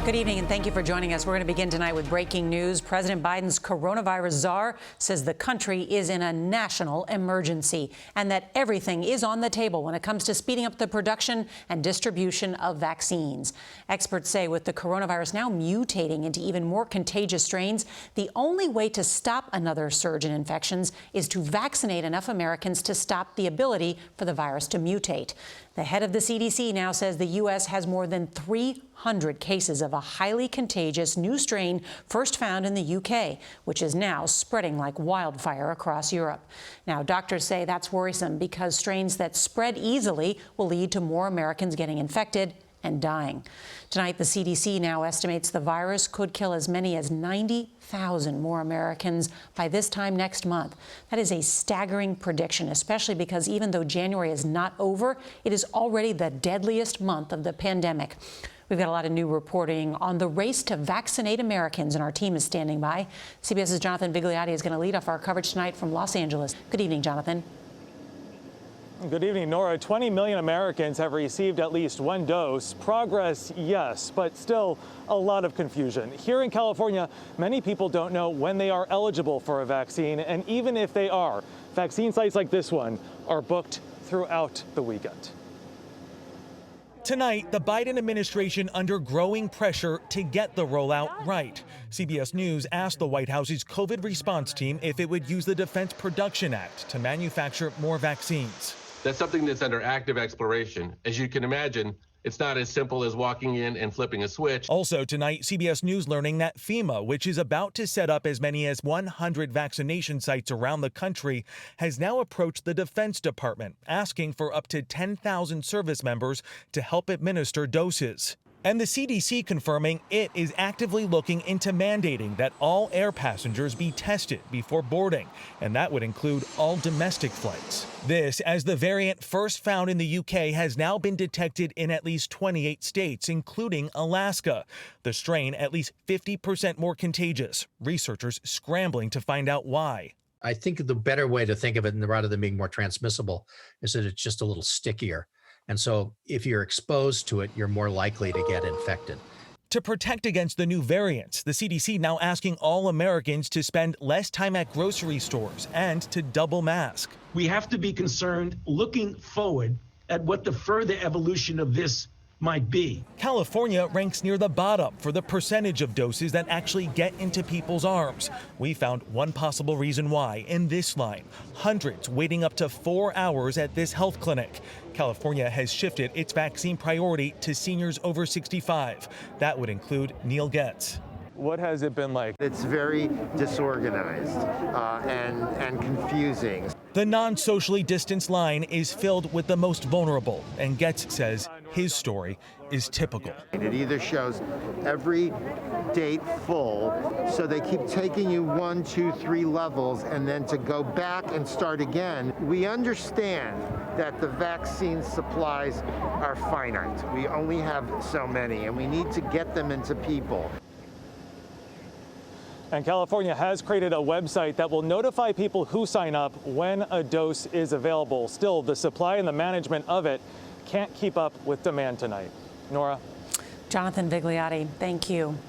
Good evening, and thank you for joining us. We're going to begin tonight with breaking news. President Biden's coronavirus czar says the country is in a national emergency and that everything is on the table when it comes to speeding up the production and distribution of vaccines. Experts say with the coronavirus now mutating into even more contagious strains, the only way to stop another surge in infections is to vaccinate enough Americans to stop the ability for the virus to mutate. The head of the CDC now says the U.S. has more than 300 cases of a highly contagious new strain first found in the U.K., which is now spreading like wildfire across Europe. Now, doctors say that's worrisome because strains that spread easily will lead to more Americans getting infected and dying. Tonight, the CDC now estimates the virus could kill as many as 90,000 more Americans by this time next month. That is a staggering prediction, especially because even though January is not over, it is already the deadliest month of the pandemic. We've got a lot of new reporting on the race to vaccinate Americans, and our team is standing by. CBS's Jonathan Vigliotti is going to lead off our coverage tonight from Los Angeles. Good evening, Jonathan. Good evening, Nora. 20 million Americans have received at least one dose. Progress, yes, but still a lot of confusion. Here in California, many people don't know when they are eligible for a vaccine, and even if they are, vaccine sites like this one are booked throughout the weekend. Tonight, the Biden administration under growing pressure to get the rollout right. CBS News asked the White House's COVID response team if it would use the Defense Production Act to manufacture more vaccines. That's something that's under active exploration. As you can imagine, it's not as simple as walking in and flipping a switch. Also tonight, CBS News learning that FEMA, which is about to set up as many as 100 vaccination sites around the country, has now approached the Defense Department, asking for up to 10,000 service members to help administer doses. And the CDC confirming it is actively looking into mandating that all air passengers be tested before boarding, and that would include all domestic flights. This as the variant first found in the UK has now been detected in at least 28 states, including Alaska. The strain at least 50% more contagious. Researchers scrambling to find out why. I think the better way to think of it, rather than being more transmissible, is that it's just a little stickier. And so if you're exposed to it, you're more likely to get infected. To protect against the new variants, the CDC now asking all Americans to spend less time at grocery stores and to double mask. We have to be concerned looking forward at what the further evolution of this might be. California ranks near the bottom for the percentage of doses that actually get into people's arms. We found one possible reason why in this line. Hundreds waiting up to 4 hours at this health clinic. California has shifted its vaccine priority to seniors over 65. That would include Neil Getz. What has it been like? It's very disorganized and confusing. The non-socially distanced line is filled with the most vulnerable, and Getz says his story is typical. It either shows every date full, so they keep taking you 1, 2, 3 levels, and then to go back and start again. We understand that the vaccine supplies are finite. We only have so many, and we need to get them into people. And California has created a website that will notify people who sign up when a dose is available. Still, the supply and the management of it can't keep up with demand tonight. Nora? Jonathan Vigliotti, thank you.